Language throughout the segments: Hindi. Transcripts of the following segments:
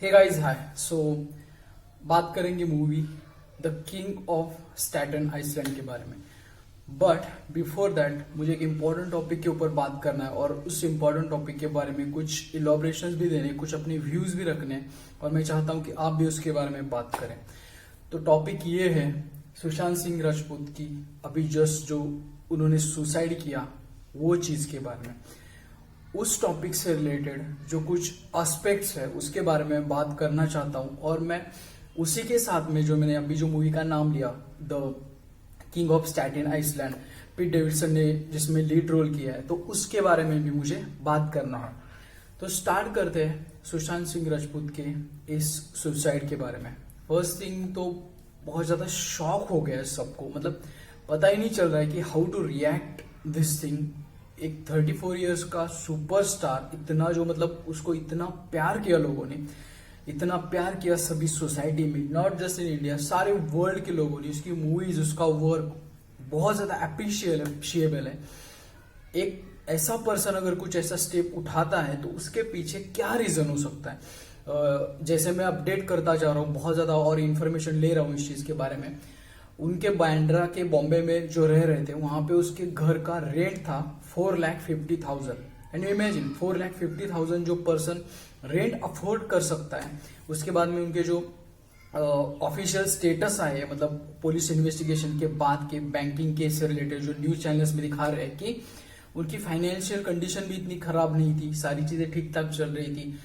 Hey guys hi. सो बात करेंगे movie the king of Staten Island के बारे में। बट बिफोर दैट मुझे एक इम्पोर्टेंट टॉपिक के ऊपर बात करना है और उस इम्पोर्टेंट टॉपिक के बारे में कुछ इलॉबरेशंस भी देने, कुछ अपने व्यूज भी रखने हैं और मैं चाहता हूं कि आप भी उसके बारे में बात करें। तो टॉपिक ये है सुशांत सिंह राजपूत की अभी जस्ट जो उन्होंने सुसाइड किया वो चीज के बारे में, उस टॉपिक से रिलेटेड जो कुछ एस्पेक्ट्स है उसके बारे में बात करना चाहता हूं। और मैं उसी के साथ में जो मैंने अभी जो मूवी का नाम लिया the king of Staten Island, Pete Davidson ने जिसमें लीड रोल किया है, तो उसके बारे में भी मुझे बात करना है। तो स्टार्ट करते हैं सुशांत सिंह राजपूत के इस सुसाइड के बारे में। फर्स्ट थिंग तो बहुत ज्यादा शॉक हो गया है सबको, मतलब पता ही नहीं चल रहा है कि how to react this thing. एक 34 इयर्स का सुपरस्टार, इतना जो मतलब उसको इतना प्यार किया लोगों ने, इतना प्यार किया सभी सोसाइटी में, नॉट जस्ट इन इंडिया, सारे वर्ल्ड के लोगों ने। उसकी मूवीज, उसका वर्क बहुत ज्यादा अप्रिशिएबल है। एक ऐसा पर्सन अगर कुछ ऐसा स्टेप उठाता है तो उसके पीछे क्या रीजन हो सकता है। जैसे मैं अपडेट करता जा रहा हूँ, बहुत ज्यादा और इन्फॉर्मेशन ले रहा हूँ इस चीज के बारे में। उनके बांद्रा के बॉम्बे में जो रह रहे थे वहां पे उसके घर का रेंट था 4,50,000। एंड इमेजिन 4,50,000 जो पर्सन रेंट अफोर्ड कर सकता है। उसके बाद में उनके जो ऑफिशियल स्टेटस आए, मतलब पुलिस इन्वेस्टिगेशन के बाद के बैंकिंग केस से रिलेटेड जो न्यूज चैनल्स में दिखा रहे हैं कि उनकी फाइनेंशियल कंडीशन भी इतनी खराब नहीं थी, सारी चीजें ठीक ठाक चल रही थी।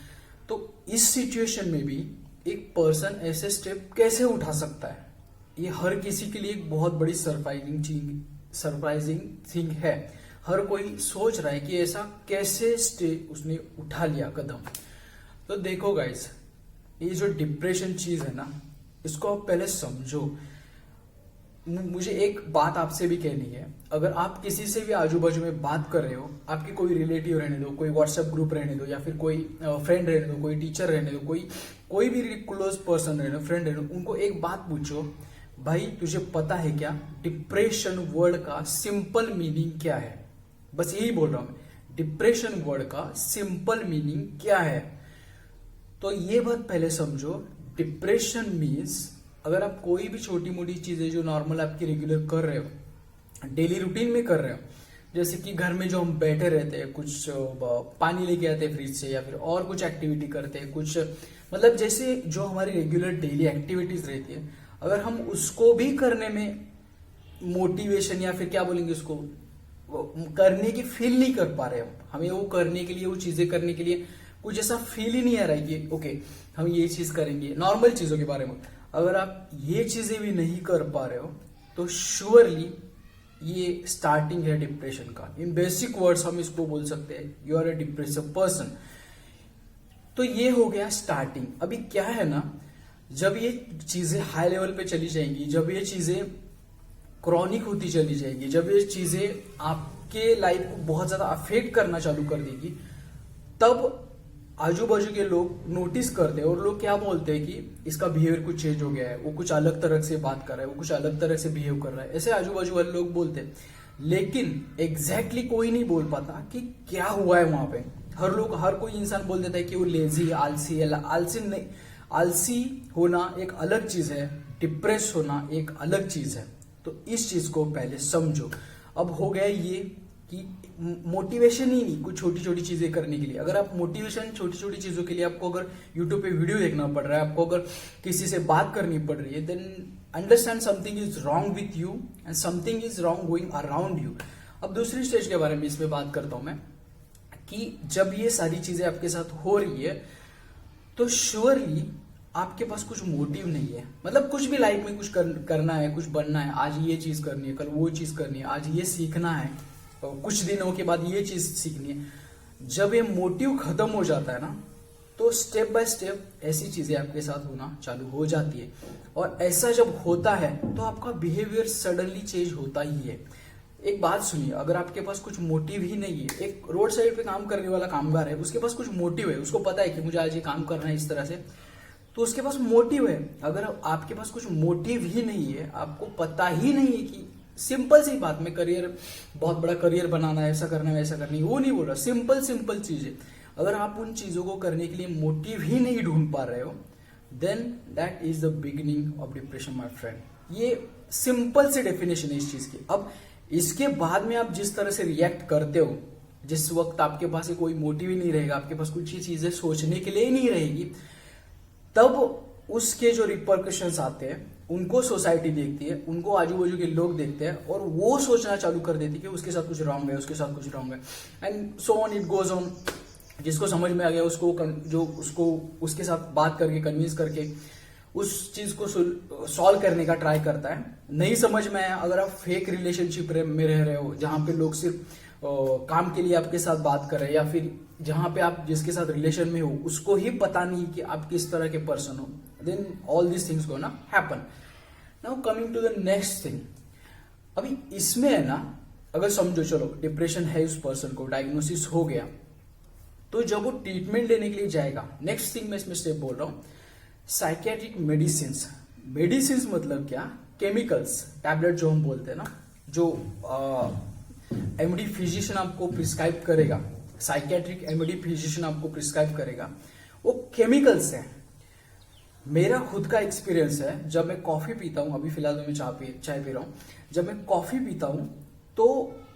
तो इस सिचुएशन में भी एक पर्सन ऐसे स्टेप कैसे उठा सकता है, ये हर किसी के लिए एक बहुत बड़ी सरप्राइजिंग थिंग है। हर कोई सोच रहा है कि ऐसा कैसे स्टेप उसने उठा लिया कदम। तो देखो गाइस, ये जो डिप्रेशन चीज है ना, इसको आप पहले समझो। मुझे एक बात आपसे भी कहनी है, अगर आप किसी से भी आजू बाजू में बात कर रहे हो, आपके कोई रिलेटिव रहने दो, कोई व्हाट्सएप ग्रुप रहने दो, या फिर कोई फ्रेंड रहने दो, कोई टीचर रहने दो, कोई भी क्लोज पर्सन रहने दो, फ्रेंड रहने दो, उनको एक बात पूछो, भाई तुझे पता है क्या डिप्रेशन वर्ड का सिंपल मीनिंग क्या है? बस यही बोल रहा हूं मैं, डिप्रेशन वर्ड का सिंपल मीनिंग क्या है। तो ये बात पहले समझो। डिप्रेशन मीन्स अगर आप कोई भी छोटी मोटी चीजें जो नॉर्मल आपकी रेगुलर कर रहे हो, डेली रूटीन में कर रहे हो, जैसे कि घर में जो हम बैठे रहते हैं, कुछ पानी लेके आते हैं फ्रिज से, या फिर और कुछ एक्टिविटी करते हैं, कुछ मतलब जैसे जो हमारी रेगुलर डेली एक्टिविटीज रहती है, अगर हम उसको भी करने में मोटिवेशन या फिर क्या बोलेंगे उसको, करने की फील नहीं कर पा रहे, हमें वो करने के लिए, वो चीजें करने के लिए कुछ ऐसा फील ही नहीं आ रहा है कि ओके हम ये चीज करेंगे। नॉर्मल चीजों के बारे में अगर आप ये चीजें भी नहीं कर पा रहे हो तो श्योरली ये स्टार्टिंग है डिप्रेशन का। इन बेसिक वर्ड्स हम इसको बोल सकते हैं, you are a depressive person. तो ये हो गया स्टार्टिंग। अभी क्या है ना, जब ये चीजें हाई लेवल पे चली जाएंगी, जब ये चीजें क्रॉनिक होती चली जाएगी, जब ये चीजें आपके लाइफ को बहुत ज्यादा अफेक्ट करना चालू कर देगी, तब आजू बाजू के लोग नोटिस करते हैं और लोग क्या बोलते हैं कि इसका बिहेवियर कुछ चेंज हो गया है, वो कुछ अलग तरह से बात कर रहा है, वो कुछ अलग तरह से बिहेव कर रहा है, ऐसे आजू बाजू वाले लोग बोलते हैं। लेकिन एग्जैक्टली कोई नहीं बोल पाता कि क्या हुआ है वहां पे। हर कोई इंसान बोल देता है कि वो लेजी, आलसी है। आलसी नहीं, आलसी होना एक अलग चीज है, डिप्रेस होना एक अलग चीज है। तो इस चीज को पहले समझो। अब हो गया ये कि मोटिवेशन ही नहीं, कुछ छोटी छोटी चीजें करने के लिए। अगर आप मोटिवेशन छोटी छोटी चीजों के लिए, आपको अगर यूट्यूब पे वीडियो देखना पड़ रहा है, आपको अगर किसी से बात करनी पड़ रही है, then understand something is wrong with you and something is wrong going around you. अब दूसरी स्टेज के बारे में इसमें बात करता हूं मैं, कि जब ये सारी चीजें आपके साथ हो रही है तो श्योरली आपके पास कुछ मोटिव नहीं है। मतलब कुछ भी लाइफ में कुछ करना है, कुछ बनना है, आज ये चीज करनी है, कल वो चीज करनी है, आज ये सीखना है, कुछ दिनों के बाद ये चीज सीखनी है। जब ये मोटिव खत्म हो जाता है ना, तो स्टेप बाय स्टेप ऐसी चीजें आपके साथ होना चालू हो जाती है। और ऐसा जब होता है तो आपका बिहेवियर सडनली चेंज होता ही है। एक बात सुनिए, अगर आपके पास कुछ मोटिव ही नहीं है, एक रोड साइड पे काम करने वाला कामगार है, उसके पास कुछ मोटिव है, उसको पता है कि मुझे आज ये काम करना है इस तरह से, तो उसके पास मोटिव है। अगर आपके पास कुछ मोटिव ही नहीं है, आपको पता ही नहीं है कि सिंपल सी बात में करियर, बहुत बड़ा करियर बनाना है, ऐसा करना है, वैसा करना है, वो नहीं बोल रहा, सिंपल चीज है। अगर आप उन चीजों को करने के लिए मोटिव ही नहीं ढूंढ पा रहे हो, then that is the beginning of depression my friend. ये सिंपल सी डेफिनेशन है इस चीज की। अब इसके बाद में आप जिस तरह से रिएक्ट करते हो, जिस वक्त आपके पास कोई मोटिव ही नहीं रहेगा, आपके पास कुछ ही चीजें सोचने के लिए ही नहीं रहेगी, तब उसके जो रिपरकशंस आते हैं उनको सोसाइटी देखती है, उनको आजू बाजू के लोग देखते हैं और वो सोचना चालू कर देती है कि उसके साथ कुछ रॉन्ग है, उसके साथ कुछ रॉन्ग है, and so on it goes on. जिसको समझ में आ गया उसको उसके साथ बात करके कन्विंस करके उस चीज को सॉल्व करने का ट्राई करता है। नहीं समझ में आया, अगर आप फेक रिलेशनशिप में रह रहे हो जहां पे लोग सिर्फ काम के लिए आपके साथ बात कर रहे हैं, या फिर जहां पे आप जिसके साथ रिलेशन में हो उसको ही पता नहीं कि आप किस तरह के पर्सन हो, then all this things gonna happen. Now coming to the next thing, अभी इसमें है ना, अगर समझो चलो डिप्रेशन है उस पर्सन को, डायग्नोसिस हो गया, तो जब वो ट्रीटमेंट लेने के लिए जाएगा, नेक्स्ट थिंग मैं इसमें स्टेप बोल रहा हूं, साइकेट्रिक मेडिसिन। मेडिसिन मतलब क्या? केमिकल्स, टैबलेट जो हम बोलते हैं ना, जो एमडी फिजिशियन आपको प्रिस्क्राइब करेगा, साइकेट्रिक एमडी फिजिशियन आपको प्रिस्क्राइब करेगा, वो केमिकल्स है। मेरा खुद का एक्सपीरियंस है, जब मैं कॉफी पीता हूं, अभी फिलहाल मैं चाय पी रहा हूं, जब मैं कॉफी पीता हूं तो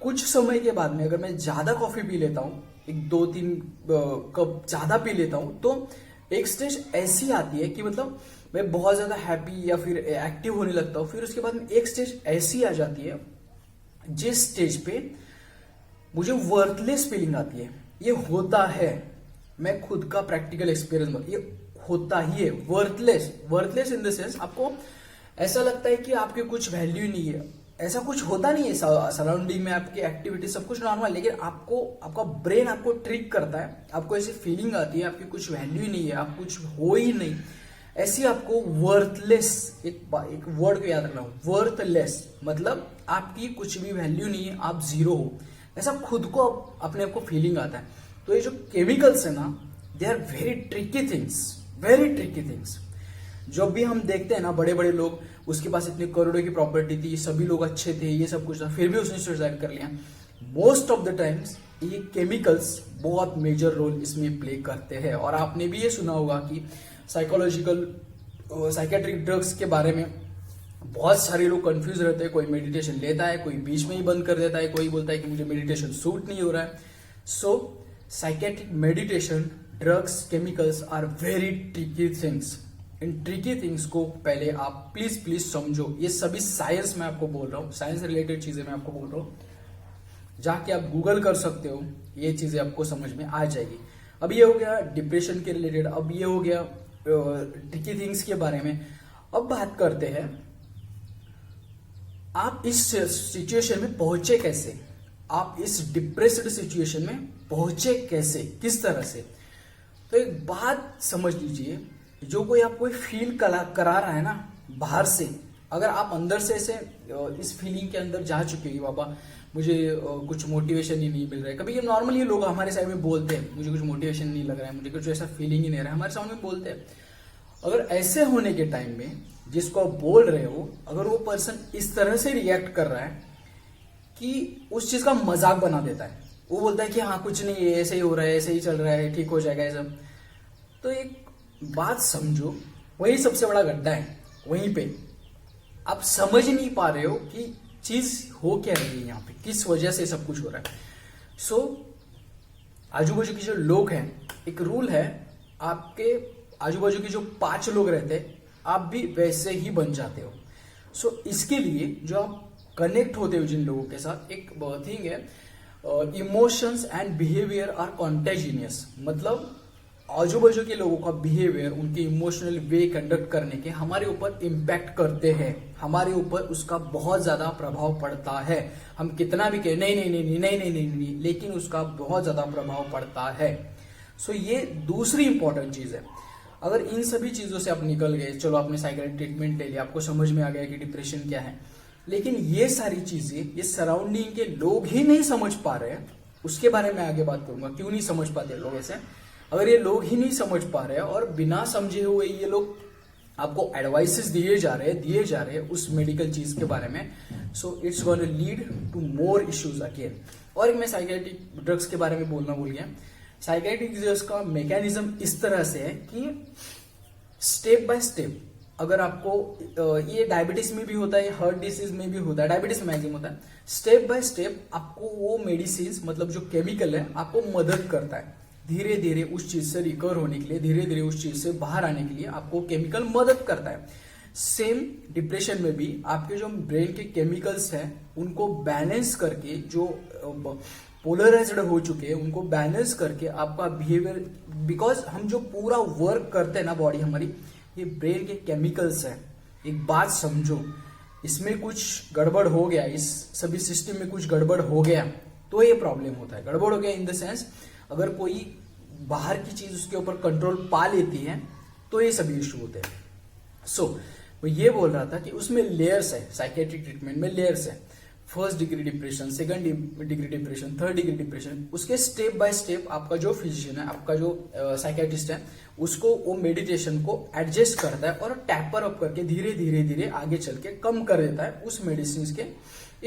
कुछ समय के बाद में अगर मैं ज्यादा कॉफी पी लेता हूं, एक 2-3 कप ज्यादा पी लेता हूं, तो एक स्टेज ऐसी आती है कि मतलब मैं बहुत ज्यादा हैप्पी या फिर एक्टिव होने लगता हूं। फिर उसके बाद में एक स्टेज ऐसी आ जाती है जिस स्टेज पे मुझे वर्थलेस फीलिंग आती है। ये होता है, मैं खुद का प्रैक्टिकल एक्सपीरियंस, ये होता ही है। वर्थलेस इन द सेंस आपको ऐसा लगता है कि आपकी कुछ वैल्यू नहीं है, ऐसा कुछ होता नहीं है। सराउंडिंग में आपकी एक्टिविटी सब कुछ नॉर्मल, लेकिन आपको आपका ब्रेन आपको ट्रिक करता है, आपको ऐसी फीलिंग आती है आपकी कुछ वैल्यू नहीं है, आप कुछ हो ही नहीं, ऐसी आपको वर्थलेस, एक वर्ड को याद रखना, वर्थलेस मतलब आपकी कुछ भी वैल्यू नहीं है, आप जीरो हो, ऐसा खुद को अपने आप को फीलिंग आता है। तो ये जो केमिकल्स है ना, they are very tricky things. जब भी हम देखते हैं ना, बड़े बड़े लोग, उसके पास इतने करोड़ों की प्रॉपर्टी थी, सभी लोग अच्छे थे, ये सब कुछ था, फिर भी उसने सुसाइड कर लिया। मोस्ट ऑफ द टाइम्स ये केमिकल्स बहुत मेजर रोल इसमें प्ले करते हैं। और आपने भी ये सुना होगा कि साइकेट्रिक ड्रग्स के बारे में बहुत सारे लोग कंफ्यूज रहते हैं। कोई मेडिटेशन लेता है, कोई बीच में ही बंद कर देता है, कोई बोलता है कि मुझे मेडिटेशन सूट नहीं हो रहा है। So psychiatric meditation, drugs, chemicals are very tricky things. इन ट्रिकी थिंग्स को पहले आप प्लीज समझो। ये सभी साइंस में आपको बोल रहा हूँ, साइंस रिलेटेड चीजें मैं आपको बोल रहा हूँ, जाके आप गूगल कर सकते हो, ये चीजें आपको समझ में आ जाएगी। अब ये हो गया डिप्रेशन के रिलेटेड, अब ये हो गया ट्रिकी थिंग्स के बारे में। अब बात करते हैं आप इस सिचुएशन में पहुंचे कैसे, आप इस डिप्रेस्ड सिचुएशन में पहुंचे कैसे, किस तरह से। तो एक बात समझ लीजिए, जो कोई आपको फील करा रहा है ना बाहर से, अगर आप अंदर से ऐसे इस फीलिंग के अंदर जा चुके हैं, बाबा मुझे कुछ मोटिवेशन ही नहीं मिल रहा है। कभी ये नॉर्मली लोग हमारे साइड में बोलते हैं, मुझे कुछ मोटिवेशन नहीं लग रहा है, मुझे कुछ ऐसा फीलिंग ही नहीं रहा है, हमारे सामने बोलते हैं। अगर ऐसे होने के टाइम में जिसको आप बोल रहे हो, अगर वो पर्सन इस तरह से रिएक्ट कर रहा है कि उस चीज का मजाक बना देता है, वो बोलता है कि हाँ कुछ नहीं है, ऐसे ही हो रहा है, ऐसे ही चल रहा है, ठीक हो जाएगा ये सब, तो एक बात समझो, वही सबसे बड़ा गड्ढा है। वहीं पे आप समझ नहीं पा रहे हो कि चीज हो क्या रही है यहाँ पे, किस वजह से सब कुछ हो रहा है। सो आजू बाजू के जो लोग हैं, एक रूल है, आपके आजू बाजू के जो 5 लोग रहते हैं, आप भी वैसे ही बन जाते हो। सो इसके लिए जो आप कनेक्ट होते हो जिन लोगों के साथ, एक थिंग है, इमोशंस एंड बिहेवियर आर कॉन्टेजिनियस। मतलब आजू बाजू के लोगों का बिहेवियर, उनके इमोशनल वे कंडक्ट करने के हमारे ऊपर इम्पैक्ट करते हैं, हमारे ऊपर उसका बहुत ज्यादा प्रभाव पड़ता है। हम कितना भी कहें नहीं नहीं नहीं नहीं नहीं नहीं नहीं, नहीं, लेकिन उसका बहुत ज्यादा प्रभाव पड़ता है। सो ये दूसरी इंपॉर्टेंट चीज है। अगर इन सभी चीजों से आप निकल गए, चलो आपने साइकेट्रिक ट्रीटमेंट ले लिया, आपको समझ में आ गया कि डिप्रेशन क्या है, लेकिन ये सारी चीजें ये सराउंडिंग के लोग ही नहीं समझ पा रहे हैं, उसके बारे में आगे बात करूंगा, क्यों नहीं समझ पाते लोग ऐसे। अगर ये लोग ही नहीं समझ पा रहे हैं और बिना समझे हुए ये लोग आपको एडवाइसेस दिए जा रहे हैं उस मेडिकल चीज के बारे में, so it's gonna lead to more issues again. और मैं साइकेट्रिक ड्रग्स के बारे में बोलना भूल गया। साइकेट्रिक डिजीज का मैकेनिज्म इस तरह से है कि स्टेप बाय स्टेप, अगर आपको ये डायबिटीज में भी होता है, हार्ट डिसीज में भी होता है, डायबिटीज में मैक्सिमम होता है, स्टेप बाय स्टेप आपको वो मेडिसिन मतलब जो केमिकल है आपको मदद करता है धीरे धीरे उस चीज से रिकवर होने के लिए, धीरे धीरे उस चीज से बाहर आने के लिए आपको केमिकल मदद करता है। सेम डिप्रेशन में भी आपके जो ब्रेन के केमिकल्स हैं उनको बैलेंस करके, जो पोलराइज्ड हो चुके हैं उनको बैलेंस करके आपका बिहेवियर, बिकॉज हम जो पूरा वर्क करते हैं ना बॉडी हमारी, ये ब्रेन के केमिकल्स है। एक बात समझो, इसमें कुछ गड़बड़ हो गया, इस सभी सिस्टम में कुछ गड़बड़ हो गया तो ये प्रॉब्लम होता है। गड़बड़ हो गया इन द सेंस, अगर कोई बाहर की चीज उसके ऊपर कंट्रोल पा लेती है तो ये सभी इश्यू होते हैं। सो वो ये बोल रहा था कि उसमें लेयर्स है, साइकेट्रिक ट्रीटमेंट में लेयर्स है। First degree depression, second degree depression, third degree depression, उसके स्टेप बाय स्टेप आपका जो फिजिशियन है, आपका जो साइकेट्रिस्ट है, उसको वो मेडिटेशन को एडजस्ट करता है और टैपर अप करके धीरे धीरे धीरे आगे चल के कम कर देता है उस मेडिसिन के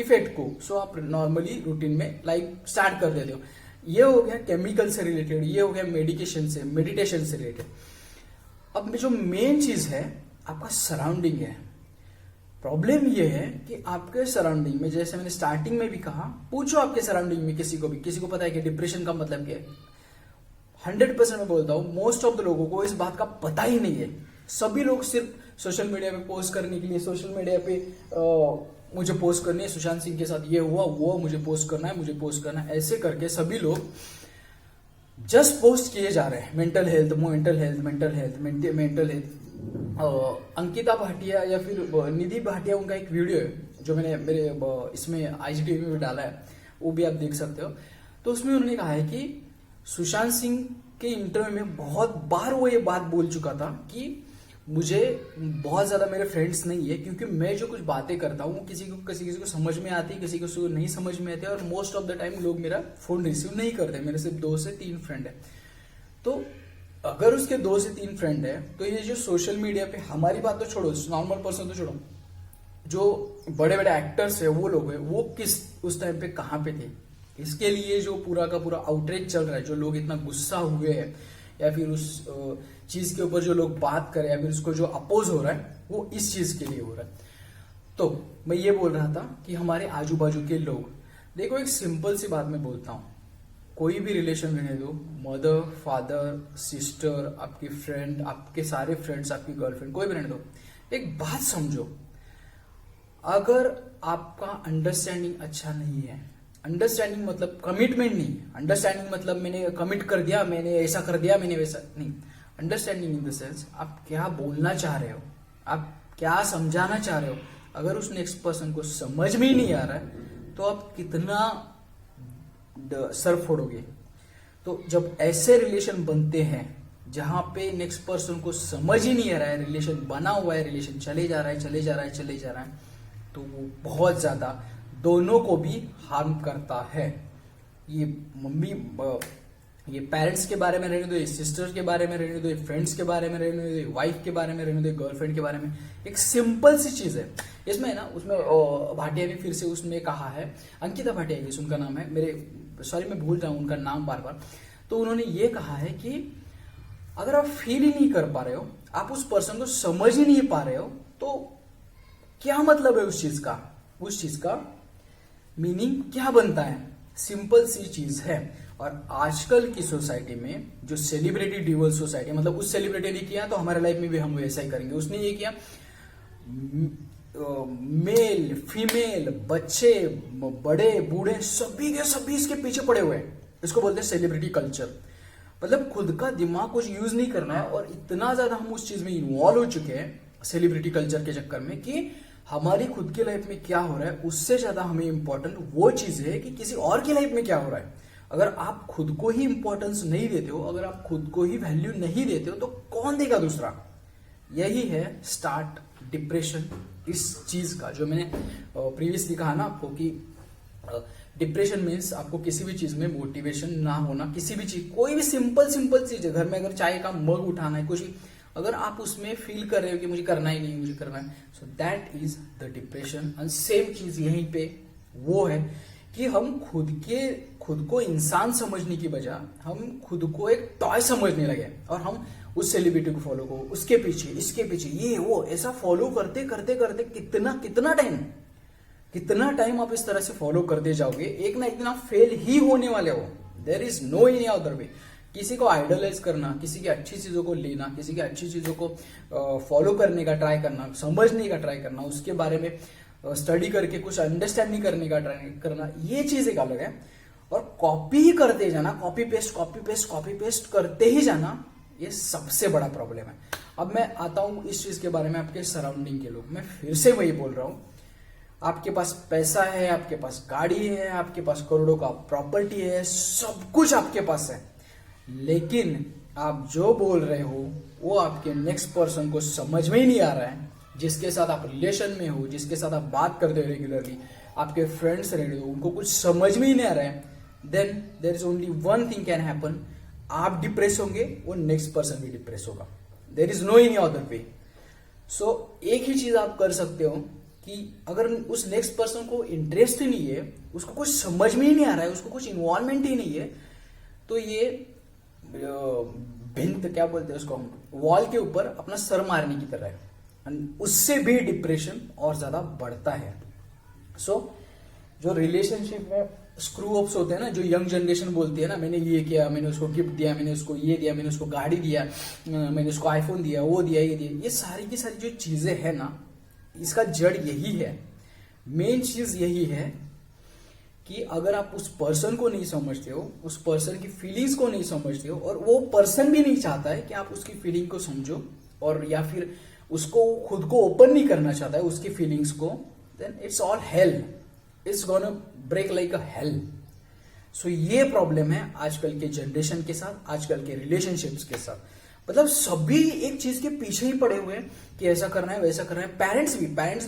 इफेक्ट को। सो आप नॉर्मली रूटीन में स्टार्ट कर देते हो। ये हो गया केमिकल से रिलेटेड, ये हो गया मेडिकेशन से, मेडिटेशन से रिलेटेड। अब जो मेन चीज है आपका सराउंडिंग है। प्रॉब्लम ये है कि आपके सराउंडिंग में, जैसे मैंने स्टार्टिंग में भी कहा, पूछो आपके सराउंडिंग में किसी को पता है कि डिप्रेशन का मतलब क्या है। 100% मैं बोलता हूं मोस्ट ऑफ द लोगों को इस बात का पता ही नहीं है। सभी लोग सिर्फ सोशल मीडिया पे पोस्ट करने के लिए, सोशल मीडिया पे मुझे पोस्ट करनी है, सुशांत सिंह के साथ ये हुआ वो मुझे पोस्ट करना है, मुझे पोस्ट करना है, ऐसे करके सभी लोग जस्ट पोस्ट किए जा रहे हैं। Mental health, mental health, mental health, mental health. Ankita Bhatia या फिर निधि भाटिया, उनका एक वीडियो है जो मैंने मेरे इसमें IGTV में भी डाला है, वो भी आप देख सकते हो। तो उसमें उन्होंने कहा है कि सुशांत सिंह के इंटरव्यू में बहुत बार वो ये बात बोल चुका था कि मुझे बहुत ज्यादा मेरे फ्रेंड्स नहीं है, क्योंकि मैं जो कुछ बातें करता हूँ किसी को समझ में आती है, किसी को नहीं समझ में आती है, और मोस्ट ऑफ द टाइम लोग मेरा फोन रिसीव नहीं करते। मेरे सिर्फ 2 से 3 फ्रेंड है। तो अगर उसके 2 से 3 फ्रेंड है तो ये जो सोशल मीडिया पे, हमारी बात तो छोड़ो, नॉर्मल पर्सन तो छोड़ो, जो बड़े बड़े एक्टर्स है वो लोग है, वो किस उस टाइम पे कहाँ पे थे, इसके लिए जो पूरा का पूरा आउटरीच चल रहा है, जो लोग इतना गुस्सा हुए हैं, या फिर उस चीज के ऊपर जो लोग बात करें, या फिर उसको जो अपोज हो रहा है, वो इस चीज के लिए हो रहा है। तो मैं ये बोल रहा था कि हमारे आजू बाजू के लोग, देखो एक सिंपल सी बात मैं बोलता हूँ, कोई भी रिलेशन रहने दो, मदर, फादर, सिस्टर, आपकी फ्रेंड, आपके सारे फ्रेंड्स, आपकी गर्लफ्रेंड, कोई भी रहने दो, एक बात समझो, अगर आपका अंडरस्टैंडिंग अच्छा नहीं है, अंडरस्टैंडिंग मतलब कमिटमेंट नहीं, अंडरस्टैंडिंग मतलब मैंने कमिट कर दिया, मैंने ऐसा कर दिया, मैंने वैसा नहीं, अंडरस्टैंडिंग इन द सेंस आप क्या बोलना चाह रहे हो, आप क्या समझाना चाह रहे हो। अगर उस नेक्स्ट पर्सन को समझ में ही नहीं आ रहा है तो आप कितना सर फोड़ोगे। तो जब ऐसे रिलेशन बनते हैं जहां पे नेक्स्ट पर्सन को समझ ही नहीं आ रहा है, रिलेशन बना हुआ है, रिलेशन चले जा रहा है, तो वो बहुत ज्यादा दोनों को भी हार्म करता है। ये मम्मी, ये पेरेंट्स के बारे में रहने दो, ये सिस्टर्स के बारे में रहने दो, ये फ्रेंड्स के बारे में रहने दो, ये वाइफ के बारे में रहने दो, गर्लफ्रेंड के बारे में। एक सिंपल सी चीज है इसमें ना, उसमें भाटिया भी फिर से उसमें कहा है, अंकिता भाटिया जी उनका नाम है, मैं भूल रहा हूं उनका नाम बार बार। तो उन्होंने ये कहा है कि अगर आप फील ही नहीं कर पा रहे हो, आप उस पर्सन को समझ ही नहीं पा रहे हो, तो क्या मतलब है उस चीज का मीनिंग क्या बनता है। सिंपल सी चीज है। और आजकल की सोसाइटी में जो सेलिब्रिटी ड्यूअल सोसाइटी, मतलब उस सेलिब्रिटी ने किया तो हमारे लाइफ में भी हम वैसा ही करेंगे, उसने ये किया, मेल फीमेल, बच्चे, बड़े बूढ़े, सभी के सभी इसके पीछे पड़े हुए हैं। इसको बोलते हैं सेलिब्रिटी कल्चर। मतलब खुद का दिमाग कुछ यूज नहीं करना है, और इतना ज्यादा हम उस चीज में इन्वॉल्व हो चुके हैं सेलिब्रिटी कल्चर के चक्कर में कि हमारी खुद की लाइफ में क्या हो रहा है उससे ज्यादा हमें इंपॉर्टेंट वो चीज है कि किसी और की लाइफ में क्या हो रहा है। अगर आप खुद को ही इंपॉर्टेंस नहीं देते हो, अगर आप खुद को ही वैल्यू नहीं देते हो, तो कौन देगा दूसरा। यही है स्टार्ट डिप्रेशन इस चीज का, जो मैंने प्रीवियसली कहा ना आपको कि डिप्रेशन मीन्स आपको किसी भी चीज में मोटिवेशन ना होना, किसी भी चीज, कोई भी सिंपल चीज है, घर में अगर चाय का मग उठाना है, कुछ अगर आप उसमें फील कर रहे हो कि मुझे करना ही नहीं, मुझे करना है, so that is the depression. And same चीज यहीं पे वो है कि हम खुद खुद को इंसान समझने की बजाय हम खुद को एक टॉय समझने लगे और हम उस सेलिब्रिटी को फॉलो करो, उसके पीछे, इसके पीछे, ये वो ऐसा फॉलो करते करते करते कितना टाइम आप इस तरह से फॉलो करते जाओगे, एक ना एक दिन आप फेल ही होने वाले हो। There is no any other way. किसी को आइडलाइज करना, किसी की अच्छी चीजों को लेना, किसी की अच्छी चीजों को फॉलो करने का ट्राई करना, समझने का ट्राई करना, उसके बारे में स्टडी करके कुछ अंडरस्टैंडिंग करने का ट्राई करना, ये चीज एक अलग है। और कॉपी करते जाना, कॉपी पेस्ट करते ही जाना, ये सबसे बड़ा प्रॉब्लम है। अब मैं आता हूं इस चीज के बारे में, आपके सराउंडिंग के लोग, मैं फिर से वही बोल रहा हूं, आपके पास पैसा है, आपके पास गाड़ी है, आपके पास करोड़ों का प्रॉपर्टी है, सब कुछ आपके पास है, लेकिन आप जो बोल रहे हो वो आपके नेक्स्ट पर्सन को समझ में ही नहीं आ रहा है। जिसके साथ आप रिलेशन में हो, जिसके साथ आप बात करते हो रेगुलरली, आपके फ्रेंड्स रहे हो, उनको कुछ समझ में ही नहीं आ रहा है, then there is only one thing can happen, आप डिप्रेस होंगे, वो नेक्स्ट पर्सन भी डिप्रेस होगा। There is no any other way. So एक ही चीज आप कर सकते हो कि अगर उस नेक्स्ट पर्सन को इंटरेस्ट ही नहीं है, उसको कुछ समझ में ही नहीं आ रहा है, उसको कुछ इन्वॉल्वमेंट ही नहीं है, तो ये भिंत क्या बोलते हैं उसको, वॉल के ऊपर अपना सर मारने की तरह है, उससे भी डिप्रेशन और ज्यादा बढ़ता है। सो जो रिलेशनशिप में स्क्रू अप्स होते हैं ना, जो यंग जनरेशन बोलती है ना, मैंने ये किया, मैंने उसको गिफ्ट दिया, मैंने उसको ये दिया, मैंने उसको गाड़ी दिया, मैंने उसको आईफोन दिया, वो दिया, ये दिया, ये सारी की सारी जो चीजें है ना, इसका जड़ यही है, मेन चीज यही है कि अगर आप उस पर्सन को नहीं समझते हो, उस पर्सन की फीलिंग्स को नहीं समझते हो, और वो पर्सन भी नहीं चाहता है कि आप उसकी फीलिंग को समझो, और या फिर उसको खुद को ओपन नहीं करना चाहता है उसकी फीलिंग्स को, then it's all hell, it's gonna break like a hell. So ये प्रॉब्लम है आजकल के जनरेशन के साथ, आजकल के रिलेशनशिप्स के साथ। मतलब सभी एक चीज के पीछे ही पड़े हुए हैं कि ऐसा करना है, वैसा करना है। पेरेंट्स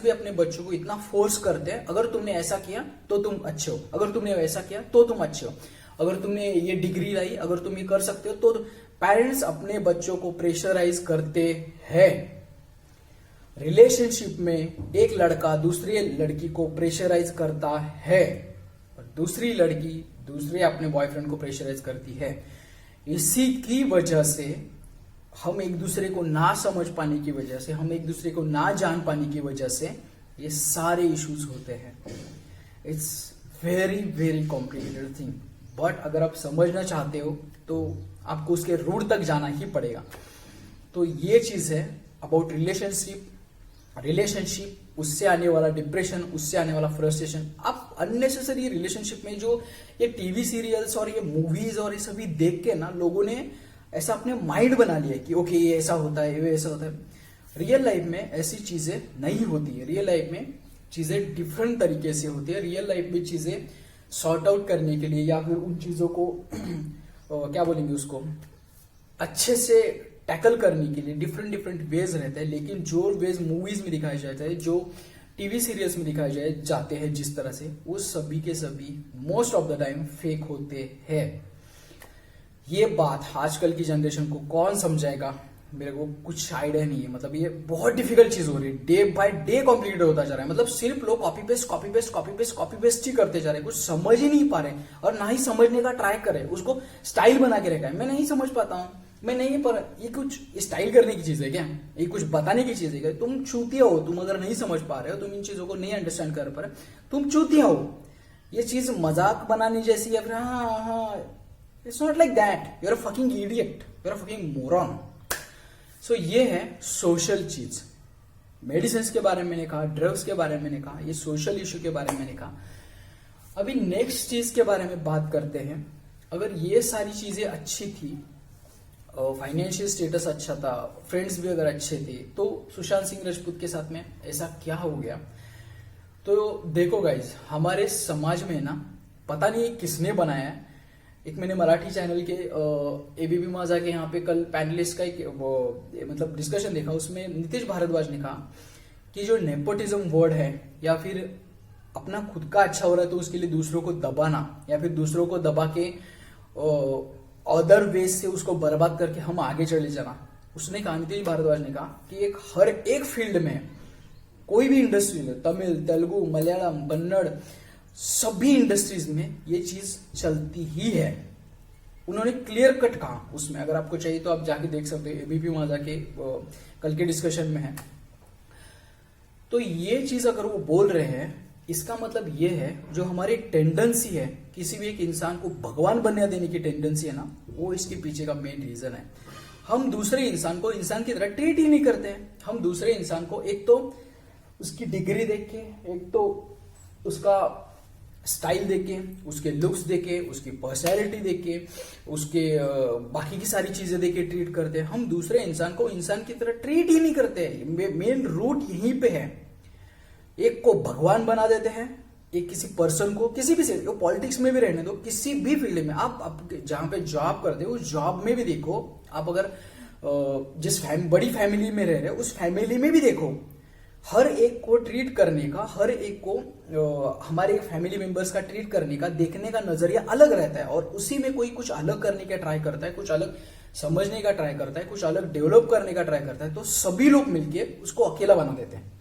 भी अपने बच्चों को इतना फोर्स करते हैं, अगर तुमने ऐसा किया तो तुम अच्छे हो, अगर तुमने वैसा किया तो तुम अच्छे हो, अगर तुमने ये डिग्री लाई, अगर तुम ये कर सकते हो तो पेरेंट्स अपने बच्चों को प्रेशराइज करते हैं। रिलेशनशिप में एक लड़का दूसरी लड़की को प्रेशराइज करता है, और दूसरी लड़की दूसरे अपने बॉयफ्रेंड को प्रेशराइज करती है। इसी की वजह से हम एक दूसरे को ना समझ पाने की वजह से, हम एक दूसरे को ना जान पाने की वजह से ये सारे इश्यूज होते हैं। It's very very complicated thing, but अगर आप समझना चाहते हो तो आपको उसके रूट तक जाना ही पड़ेगा। तो ये चीज है अबाउट रिलेशनशिप, उससे आने वाला डिप्रेशन, उससे आने वाला फ्रस्ट्रेशन। आप अननेसेसरी रिलेशनशिप में जो ये टीवी सीरियल्स और ये मूवीज और ये सभी देख के ना लोगों ने ऐसा अपने माइंड बना लिया कि ओके ये ऐसा होता है, ये ऐसा होता है। रियल लाइफ में ऐसी चीजें नहीं होती है। रियल लाइफ में चीजें डिफरेंट तरीके से होती है। रियल लाइफ में चीजें सॉर्ट आउट करने के लिए या फिर उन चीजों को क्या बोलेंगे उसको, अच्छे से टैकल करने के लिए डिफरेंट वेज रहते हैं। लेकिन जो वेज मूवीज में दिखाए जाते हैं, जो टीवी सीरियल्स में दिखाए जाते हैं जिस तरह से, वो सभी के सभी most of the time fake होते हैं। ये बात आजकल की जनरेशन को कौन समझाएगा, मेरे को कुछ आइडिया नहीं है। मतलब ये बहुत डिफिकल्ट चीज हो रही है, डे बाय डे कॉम्प्लिकेटेड होता जा रहा है। मतलब सिर्फ लोग कॉपी पेस्ट ही करते जा रहे हैं, कुछ समझ ही नहीं पा रहे, और ना ही समझने का ट्राई करे, उसको स्टाइल बना के रखा है। मैं नहीं समझ पाता हूँ, मैं नहीं, पर ये कुछ स्टाइल करने की चीज है क्या, ये कुछ बताने की चीज है क्या? तुम चूतिया हो, तुम अगर नहीं समझ पा रहे हो, तुम इन चीजों को नहीं अंडरस्टैंड कर पा रहे, तुम चूतिया हो। ये चीज मजाक बनाने जैसी है, फिर हाँ, it's not like that, you are a fucking idiot, you are a fucking moron. So ये है सोशल चीज। मेडिसिन के बारे में मैंने कहा, ड्रग्स के बारे में मैंने कहा, ये सोशल इश्यू के बारे में मैंने कहा। अभी नेक्स्ट चीज के बारे में बात करते हैं। अगर ये सारी चीजें अच्छी थी, फाइनेंशियल स्टेटस अच्छा था, फ्रेंड्स भी अगर अच्छे थे, तो सुशांत सिंह राजपूत के साथ में ऐसा क्या हो गया? तो देखो गाइज, हमारे समाज में ना पता नहीं किसने बनाया है, एक मैंने मराठी चैनल के एबीपी माझा के यहाँ पे कल पैनलिस्ट का एक मतलब डिस्कशन देखा, उसमें नीतीश भारद्वाज ने कहा कि जो नेपोटिज्म वर्ड है, या फिर अपना खुद का अच्छा हो रहा है तो उसके लिए दूसरों को दबाना, या फिर दूसरों को दबा के अदर वेज से उसको बर्बाद करके हम आगे चले जाना। उसने कहा, नीतीश भारद्वाज ने कहा कि हर एक फील्ड में, कोई भी इंडस्ट्री में, तमिल, तेलुगु, मलयालम, कन्नड़, सभी इंडस्ट्रीज में ये चीज चलती ही है। उन्होंने क्लियर कट कहा उसमें, अगर आपको चाहिए तो आप जाके देख सकते हो, एबीपी वहां जाके कल के डिस्कशन में है। तो ये चीज अगर वो बोल रहे हैं, इसका मतलब ये है जो हमारी टेंडेंसी है किसी भी एक इंसान को भगवान बनने देने की टेंडेंसी है ना, वो इसके पीछे का मेन रीजन है। हम दूसरे इंसान को इंसान की तरह ट्रीट ही नहीं करते हैं। हम दूसरे इंसान को एक तो उसकी डिग्री देख के, एक तो उसका स्टाइल देख के, उसके लुक्स देख के, उसकी पर्सनैलिटी देख के, उसके बाकी की सारी चीजें देख के ट्रीट करते हैं। हम दूसरे इंसान को इंसान की तरह ट्रीट ही नहीं करते हैं। मेन रूट यहीं पे है। एक को भगवान बना देते हैं, एक किसी पर्सन को, किसी भी से, पॉलिटिक्स में भी रहने दो, किसी भी फील्ड में आप जहां पे जॉब करते हो उस जॉब में भी देखो, आप अगर जिस बड़ी फैमिली में रह रहे हो उस फैमिली में भी देखो, हर एक को ट्रीट करने का, हर एक को हमारे फैमिली मेंबर्स का ट्रीट करने का, देखने का नजरिया अलग रहता है। और उसी में कोई कुछ अलग करने का ट्राई करता है, कुछ अलग समझने का ट्राई करता है, कुछ अलग डेवलप करने का ट्राई करता है, तो सभी लोग मिलके उसको अकेला बना देते हैं।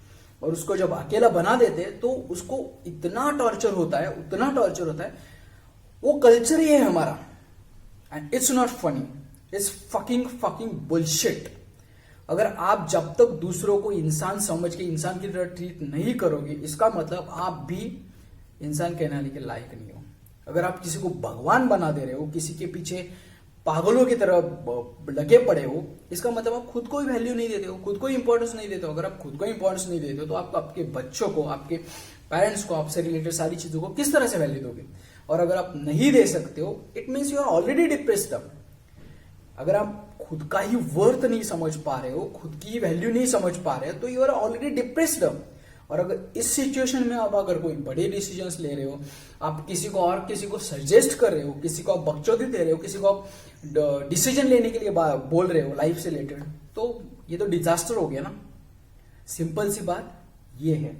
और उसको जब अकेला बना देते हैं तो उसको इतना टॉर्चर होता है, उतना टॉर्चर होता है। वो कल्चर ही है हमारा, and it's not funny, it's fucking bullshit. अगर आप जब तक दूसरों को इंसान समझ के इंसान की तरह ट्रीट नहीं करोगे, इसका मतलब आप भी इंसान कहलाने के लायक नहीं हो। अगर आप किसी को भगवान बना दे रहे हो, किसी के पीछे पागलों की तरह लगे पड़े हो, इसका मतलब आप खुद को ही वैल्यू नहीं देते हो, खुद को इंपॉर्टेंस नहीं देते हो। अगर आप खुद को इंपॉर्टेंस नहीं देते हो तो आप आपके बच्चों को, आपके पेरेंट्स को, आपसे रिलेटेड सारी चीजों को किस तरह से वैल्यू दोगे? और अगर आप नहीं दे सकते हो, it means you are already depressed up. अगर आप खुद का ही वर्थ नहीं समझ पा रहे हो, खुद की वैल्यू नहीं समझ पा रहे हो, तो you are already depressed up. और अगर इस सिचुएशन में आप अगर कोई बड़े डिसीजंस ले रहे हो, आप किसी को और किसी को सजेस्ट कर रहे हो, किसी को आप बकचोदी दे रहे हो, किसी को आप डिसीजन लेने के लिए बोल रहे हो लाइफ से रिलेटेड, तो ये तो डिजास्टर हो गया ना। सिंपल सी बात ये है।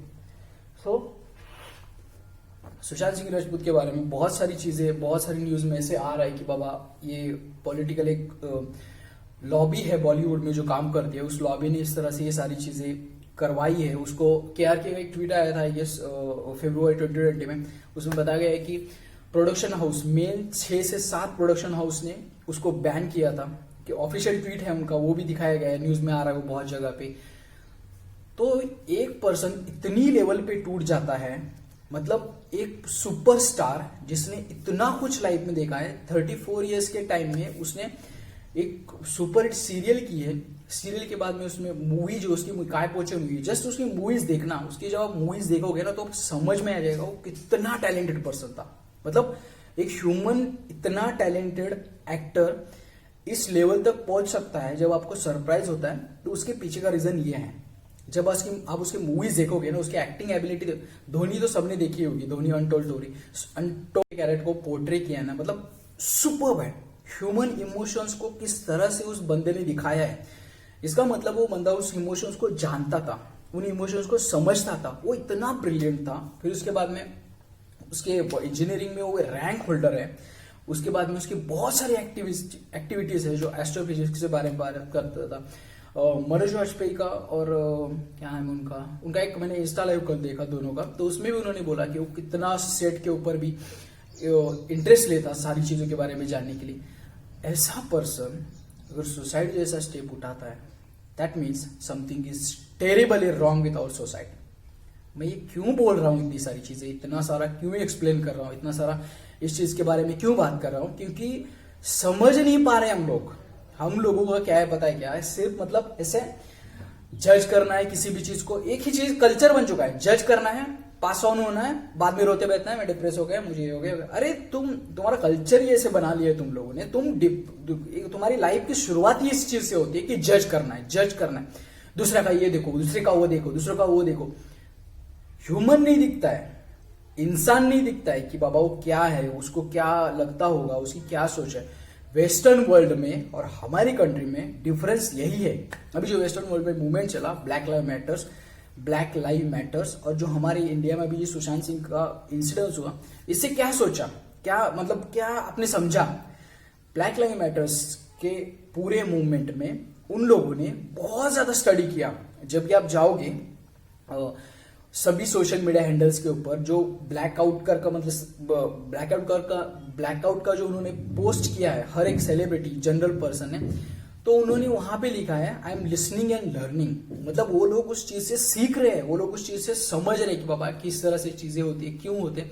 सुशांत सिंह राजपूत के बारे में बहुत सारी चीजें, बहुत सारी न्यूज में ऐसे आ रहा है कि बाबा ये पॉलिटिकल एक लॉबी है बॉलीवुड में जो काम करती है, उस लॉबी ने इस तरह से ये सारी चीजें करवाई है। उसको केआरके का एक ट्वीट आया था ये फरवरी 2020 में, उसमें बताया गया है कि प्रोडक्शन हाउस, मेन 6 से 7 प्रोडक्शन हाउस ने उसको बैन किया था। कि ऑफिशियल ट्वीट है उनका, वो भी दिखाया गया है, न्यूज में आ रहा है वो बहुत जगह पे। तो एक पर्सन इतनी लेवल पे टूट जाता है, मतलब एक सुपरस्टार जिसने इतना कुछ लाइफ में देखा है, 34 इयर्स के टाइम में उसने एक सुपर हिट सीरियल की है। सीरियल के बाद में उसमें मूवी, जो उसकी काय पोचे मूवी, जस्ट उसकी मूवीज देखना, उसकी जब आप मूवीज देखोगे ना तो समझ में आ जाएगा वो कितना टैलेंटेड पर्सन था। मतलब एक ह्यूमन इतना टैलेंटेड एक्टर इस लेवल तक पहुंच सकता है, जब आपको सरप्राइज होता है तो उसके पीछे का रीजन ये है। जब आप उसके मूवीज देखोगे ना, उसकी एक्टिंग एबिलिटी, धोनी तो सबने देखी होगी, धोनी अनटोल्ड कैरेक्टर को पोर्ट्रे किया ना, मतलब सुपर्ब है। ह्यूमन इमोशंस को किस तरह से उस बंदे ने दिखाया है, इसका मतलब वो बंदा उस इमोशंस को जानता था, उन इमोशंस को समझता था, वो इतना ब्रिलियंट था। फिर उसके बाद में उसके इंजीनियरिंग में वो रैंक होल्डर है। उसके बाद में उसकी बहुत सारी एक्टिविटीज है, जो एस्ट्रोफिजिक्स के बारे में बात करता था। मनोज वाजपेयी का और क्या नाम है उनका एक मैंने इंस्टा लाइव कर देखा दोनों का, तो उसमें भी उन्होंने बोला कि वो कितना सेट के ऊपर भी इंटरेस्ट लेता सारी चीजों के बारे में जानने के लिए। ऐसा पर्सन अगर सुसाइड जैसा स्टेप उठाता है, that means something is terribly wrong with our society. मैं ये क्यों बोल रहा हूँ, इतनी सारी चीजें, इतना सारा क्यों एक्सप्लेन कर रहा हूँ, इतना सारा इस चीज के बारे में क्यों बात कर रहा हूँ? क्योंकि समझ नहीं पा रहे हम लोगों का क्या है, पता है क्या है, सिर्फ मतलब ऐसे जज करना है किसी भी चीज को। एक ही चीज कल्चर बन चुका है, जज करना है, पास ऑन होना है, बाद में रोते बैठना है, मैं डिप्रेस हो गया, मुझे ये हो गया। अरे तुम्हारा कल्चर ही ऐसे बना लिया है तुम लोगों ने। तुम्हारी लाइफ की शुरुआत ही इस चीज से होती है कि जज करना है, दूसरे का ये देखो, दूसरे का वो देखो, दूसरे का वो देखो। ह्यूमन नहीं दिखता है, इंसान नहीं दिखता है कि बाबा वो क्या है, उसको क्या लगता होगा, उसकी क्या सोच है। वेस्टर्न वर्ल्ड में और हमारी कंट्री में डिफरेंस यही है। अभी जो वेस्टर्न वर्ल्ड में मूवमेंट चला, ब्लैक लाइव मैटर्स, और जो हमारे इंडिया में भी ये सुशांत सिंह का इंसिडेंस हुआ, इससे क्या सोचा, क्या मतलब क्या आपने समझा? ब्लैक लाइव मैटर्स के पूरे मूवमेंट में उन लोगों ने बहुत ज्यादा स्टडी किया। जब भी आप जाओगे सभी सोशल मीडिया हैंडल्स के ऊपर जो ब्लैकआउट का मतलब ब्लैकआउट का जो उन्होंने पोस्ट किया है, हर एक सेलिब्रिटी जनरल पर्सन है, तो उन्होंने वहां पे लिखा है I am listening and learning. मतलब वो लोग उस चीज से सीख रहे हैं, वो लोग उस चीज से समझ रहे हैं कि बाबा किस तरह से चीजें होती है, क्यों होते हैं,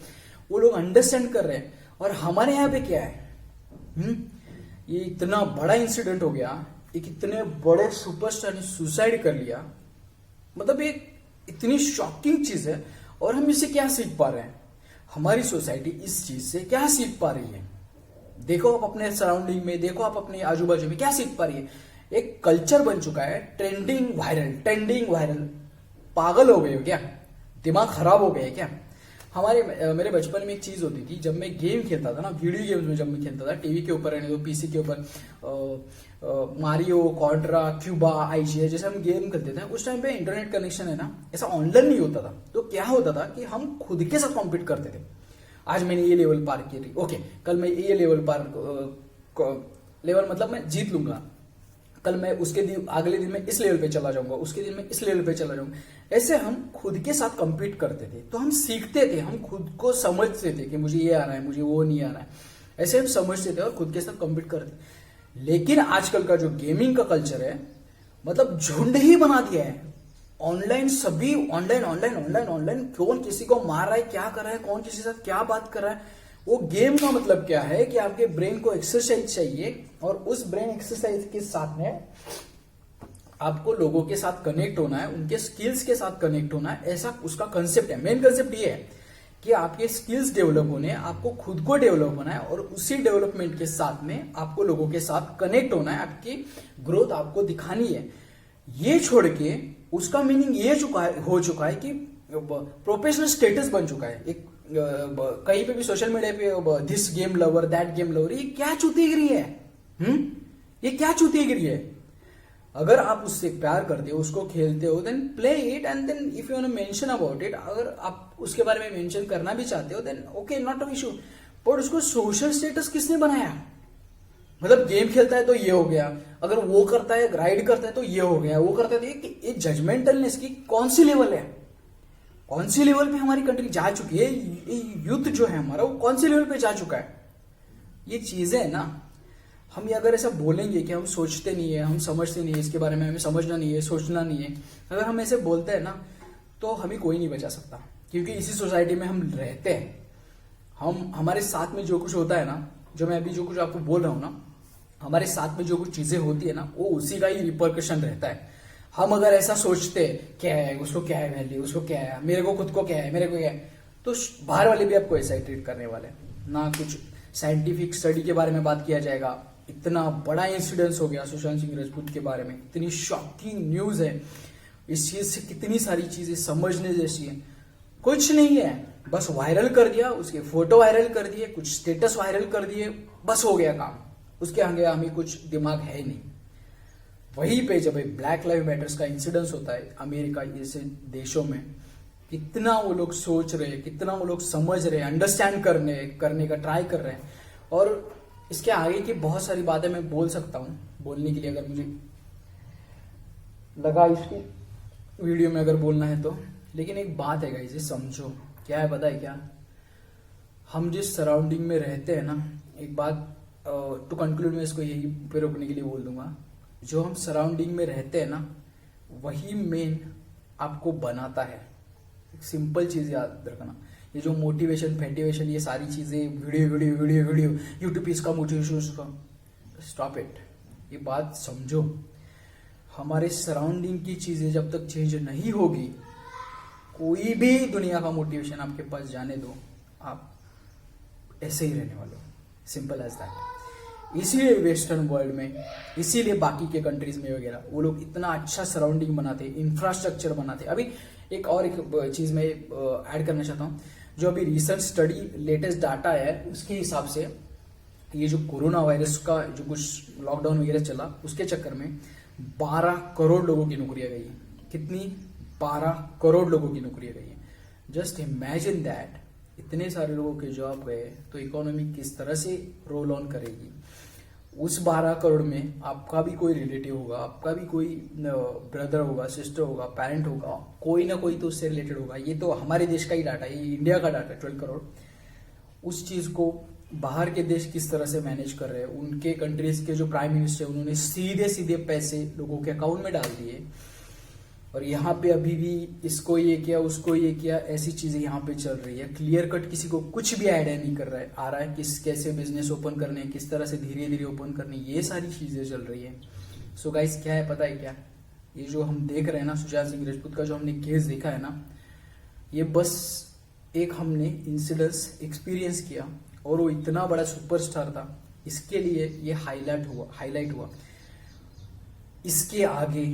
वो लोग अंडरस्टैंड कर रहे हैं। और हमारे यहाँ पे क्या है, ये इतना बड़ा इंसिडेंट हो गया, एक इतने बड़े सुपरस्टार ने सुसाइड कर लिया, मतलब एक इतनी शॉकिंग चीज है। और हम इससे क्या सीख पा रहे हैं, हमारी सोसाइटी इस चीज से क्या सीख पा रही है? देखो आप अपने सराउंडिंग में, देखो आप अपने आजू बाजू में क्या सीख पा रही है। एक कल्चर बन चुका है ट्रेंडिंग वायरल। पागल हो गए हो क्या? दिमाग खराब हो गया क्या? मेरे बचपन में एक चीज होती थी, जब मैं गेम खेलता था ना, वीडियो गेम्स में जब मैं खेलता था, टीवी के ऊपर यानी तो पीसी के ऊपर, मारियो, कॉन्ट्रा, क्यूबा, आईजीए जैसे हम गेम खेलते थे, उस टाइम पे इंटरनेट कनेक्शन है ना ऐसा ऑनलाइन नहीं होता था। तो क्या होता था कि हम खुद के साथ कॉम्पीट करते थे। आज मैंने ये लेवल पार की, ओके कल मैं ये लेवल मतलब मैं जीत लूंगा, कल मैं उसके दिन अगले दिन में इस लेवल पे चला जाऊंगा, उसके दिन में इस लेवल पे चला जाऊंगा। ऐसे हम खुद के साथ compete करते थे, तो हम सीखते थे, हम खुद को समझते थे कि मुझे ये आ रहा है, मुझे वो नहीं आ रहा है। ऐसे हम समझते थे और खुद के साथ compete करते। लेकिन आजकल का जो गेमिंग का कल्चर है, मतलब झुंड ही बना दिया है। ऑनलाइन सभी ऑनलाइन, कौन किसी को मार रहा है, क्या कर रहा है, कौन किसी के साथ क्या बात कर रहा है। वो गेम का मतलब क्या है कि आपके ब्रेन को एक्सरसाइज चाहिए, और उस ब्रेन एक्सरसाइज के साथ में आपको लोगों के साथ कनेक्ट होना है, उनके स्किल्स के साथ कनेक्ट होना है, ऐसा उसका कंसेप्ट है। मेन कंसेप्ट ये है कि आपके स्किल्स डेवलप होने हैं, आपको खुद को डेवलप होना है, और उसी डेवलपमेंट के साथ में आपको लोगों के साथ कनेक्ट होना है, आपकी ग्रोथ आपको दिखानी है। ये छोड़ के उसका मीनिंग ये हो चुका है कि प्रोफेशनल स्टेटस बन चुका है। एक कहीं पे भी सोशल मीडिया पे this game lover, that game lover, ये क्या चूतीगिरी है? ये क्या चूतीगिरी है? अगर आप उससे प्यार करते हो, उसको खेलते हो, then play it, and then if you want to mention about it, अगर आप उसके बारे में मेंशन करना भी चाहते हो, then okay, not a issue. पर उसको सोशल स्टेटस किसने बनाया? मतलब गेम खेलता है तो ये हो गया, अगर वो करता है, राइड करता है तो ये हो गया, वो करता है तो ये जजमेंटलनेस की कौन सी लेवल है? कौन सी लेवल पे हमारी कंट्री जा चुकी है? ये यूथ जो है हमारा, वो कौन सी लेवल पे जा चुका है? ये चीजें है ना, हम ये अगर ऐसा बोलेंगे कि हम सोचते नहीं है, हम समझते नहीं है, इसके बारे में हमें समझना नहीं है, सोचना नहीं है, अगर हम ऐसे बोलते हैं ना, तो हमें कोई नहीं बचा सकता। क्योंकि इसी सोसाइटी में हम रहते हैं। हमारे साथ में जो कुछ होता है ना, जो मैं अभी जो कुछ आपको बोल रहा हूं ना, हमारे साथ में जो कुछ चीजें होती है ना, वो उसी का ही रिपरकशन रहता है। हम अगर ऐसा सोचते क्या है, उसको क्या है वैल्यू, उसको क्या है, मेरे को खुद को क्या है, मेरे को क्या है, तो बाहर वाले भी आपको ऐसा ही ट्रीट करने वाले ना। कुछ साइंटिफिक स्टडी के बारे में बात किया जाएगा। इतना बड़ा इंसिडेंस हो गया सुशांत सिंह राजपूत के बारे में, इतनी शॉकिंग न्यूज है, इस चीज से कितनी सारी चीजें समझने जैसी है। कुछ नहीं है, बस वायरल कर दिया, उसके फोटो वायरल कर दिए, कुछ स्टेटस वायरल कर दिए, बस हो गया काम। उसके आगे हमें कुछ दिमाग है ही नहीं। वहीं पे जब ब्लैक लाइव मैटर्स का इंसिडेंस होता है अमेरिका जैसे देशों में, कितना वो लोग सोच रहे हैं, कितना वो लोग समझ रहे हैं, अंडरस्टैंड करने का ट्राई कर रहे हैं। और इसके आगे की बहुत सारी बातें मैं बोल सकता हूँ, बोलने के लिए अगर मुझे लगा इसकी वीडियो में अगर बोलना है तो। लेकिन एक बात है गाइस, समझो क्या है, पता है क्या? हम जिस सराउंडिंग में रहते हैं ना, एक बात टू कंक्लूड में इसको यही पे रोकने के लिए बोल दूंगा, जो हम सराउंडिंग में रहते हैं ना, वही मेन आपको बनाता है। एक सिंपल चीज याद रखना, ये जो मोटिवेशन फेटिवेशन, ये सारी चीजें वीडियो यूट्यूब पे इसका मोटिवेशन, उसका स्टॉप इट। ये बात समझो, हमारे सराउंडिंग की चीजें जब तक चेंज नहीं होगी, कोई भी दुनिया का मोटिवेशन आपके पास जाने दो, आप ऐसे ही रहने वाले हो। Simple as that. इसीलिए वेस्टर्न वर्ल्ड में, इसीलिए बाकी के कंट्रीज में वगैरह वो लोग इतना अच्छा सराउंडिंग बनाते, इंफ्रास्ट्रक्चर बनाते। अभी एक चीज मैं ऐड करना चाहता हूँ, जो अभी रिसर्च स्टडी लेटेस्ट डाटा है उसके हिसाब से, ये जो कोरोना वायरस का जो कुछ लॉकडाउन वगैरह चला, उसके चक्कर में 12 करोड़ लोगों की नौकरियां गई है। कितनी? 12 करोड़ लोगों की नौकरियां गई है। जस्ट इमेजिन दैट, इतने सारे लोगों के जॉब गए तो इकोनॉमी किस तरह से रोल ऑन करेगी। उस 12 करोड़ में आपका भी कोई रिलेटिव होगा, आपका भी कोई ब्रदर होगा, सिस्टर होगा, पेरेंट होगा, कोई ना कोई तो उससे रिलेटेड होगा। ये तो हमारे देश का ही डाटा है, ये इंडिया का डाटा है 12 करोड़। उस चीज को बाहर के देश किस तरह से मैनेज कर रहे हैं, उनके कंट्रीज के जो प्राइम मिनिस्टर है उन्होंने सीधे सीधे पैसे लोगों के अकाउंट में डाल दिए, और यहाँ पे अभी भी इसको ये किया उसको ये किया, ऐसी चीजें यहाँ पे चल रही है। क्लियर कट किसी को कुछ भी आइडिया नहीं कर रहा है, आ रहा है किस कैसे बिजनेस ओपन करने, किस तरह से धीरे धीरे ओपन करने, ये सारी चीजें चल रही है। सो गाइस क्या है पता है क्या, ये जो हम देख रहे हैं ना सुशांत सिंह राजपूत का जो हमने केस देखा है ना, ये बस एक हमने इंसिडेंस एक्सपीरियंस किया, और वो इतना बड़ा सुपरस्टार था, इसके लिए ये हाईलाइट हुआ। इसके आगे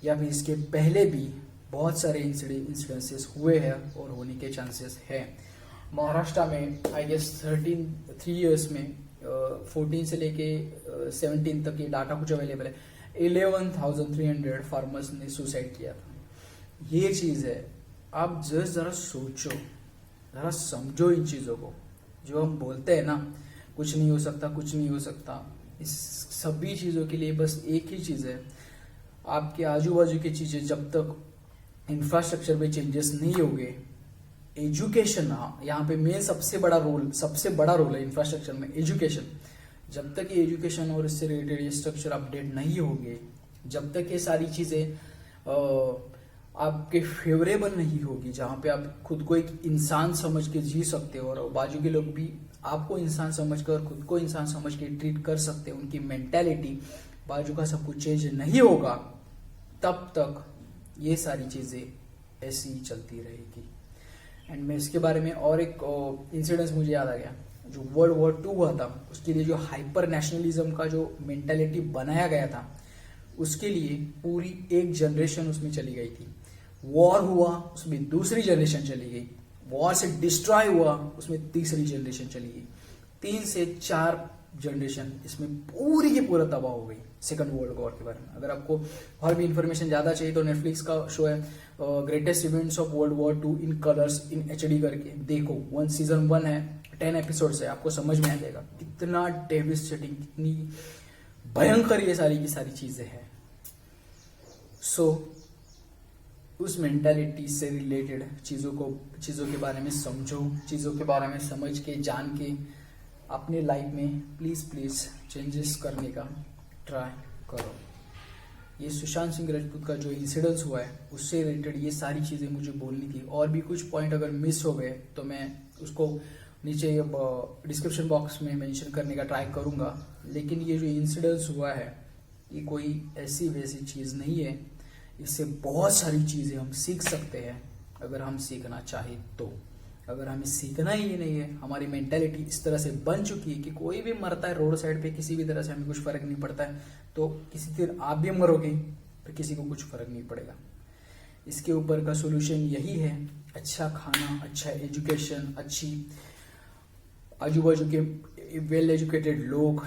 या फिर इसके पहले भी बहुत सारे इंसिडेंसेस हुए हैं और होने के चांसेस है। महाराष्ट्र में आई गेस 3 इयर्स में 14 से लेके 17 तक ये डाटा कुछ अवेलेबल है, 11,300 फार्मर्स ने सुसाइड किया था। ये चीज है, आप जरा सोचो, जरा समझो इन चीजों को। जो हम बोलते हैं ना कुछ नहीं हो सकता, कुछ नहीं हो सकता, इस सभी चीजों के लिए बस एक ही चीज है, आपके आजू बाजू की चीजें जब तक इंफ्रास्ट्रक्चर में चेंजेस नहीं होंगे, एजुकेशन, हाँ यहाँ पे मेन सबसे बड़ा रोल है इंफ्रास्ट्रक्चर में एजुकेशन। जब तक ये एजुकेशन और इससे रिलेटेड ये स्ट्रक्चर अपडेट नहीं होंगे, जब तक ये सारी चीजें आपके फेवरेबल नहीं होगी, जहाँ पे आप खुद को एक इंसान समझ के जी सकते हो और बाजू के लोग भी आपको इंसान समझकर खुद को इंसान समझ के ट्रीट कर सकते हैं, उनकी मेंटालिटी बाजू का सब कुछ चेंज नहीं होगा, तब तक ये सारी चीजें ऐसी ही चलती रहेगी। एंड मैं इसके बारे में और एक इंसिडेंस मुझे याद आ गया, जो वर्ल्ड वॉर 2 हुआ था, उसके लिए जो हाइपर नेशनलिज्म का जो मेंटालिटी बनाया गया था, उसके लिए पूरी एक जनरेशन उसमें चली गई थी। वॉर हुआ उसमें दूसरी जनरेशन चली गई, वॉर से डिस्ट्रॉय हुआ उसमें तीसरी जनरेशन चली गई, 3 से 4 जनरेशन इसमें पूरी की पूरा तबाह हो गई सेकंड वर्ल्ड वॉर के बारे में। अगर आपको और भी इंफॉर्मेशन ज्यादा चाहिए तो नेटफ्लिक्स का शो है greatest events of world war 2 in colours in HD करके देखो। सीजन 1 है, 10 एपिसोड्स है, आपको समझ में आ जाएगा कितना डेविस्टेटिंग, कितनी भयंकर ये सारी की सारी चीजें हैं। सो उस मेंटालिटी से रिलेटेड चीज़ों के बारे में समझो, चीज़ों के बारे में समझ के जान के अपने लाइफ में प्लीज़ चेंजेस करने का ट्राई करो। ये सुशांत सिंह राजपूत का जो इंसिडेंस हुआ है उससे रिलेटेड ये सारी चीज़ें मुझे बोलनी थी, और भी कुछ पॉइंट अगर मिस हो गए तो मैं उसको नीचे डिस्क्रिप्शन बॉक्स में मेंशन करने का ट्राई करूँगा। लेकिन ये जो इंसिडेंस हुआ है ये कोई ऐसी वैसी चीज़ नहीं है, इससे बहुत सारी चीजें हम सीख सकते हैं अगर हम सीखना चाहें तो। अगर हमें सीखना ही नहीं है, हमारी मेंटालिटी इस तरह से बन चुकी है कि कोई भी मरता है रोड साइड पे किसी भी तरह से हमें कुछ फर्क नहीं पड़ता है, तो किसी दिन आप भी मरोगे फिर किसी को कुछ फर्क नहीं पड़ेगा। इसके ऊपर का सोल्यूशन यही है, अच्छा खाना, अच्छा एजुकेशन, अच्छी आजू बाजू के वेल एजुकेटेड लोग,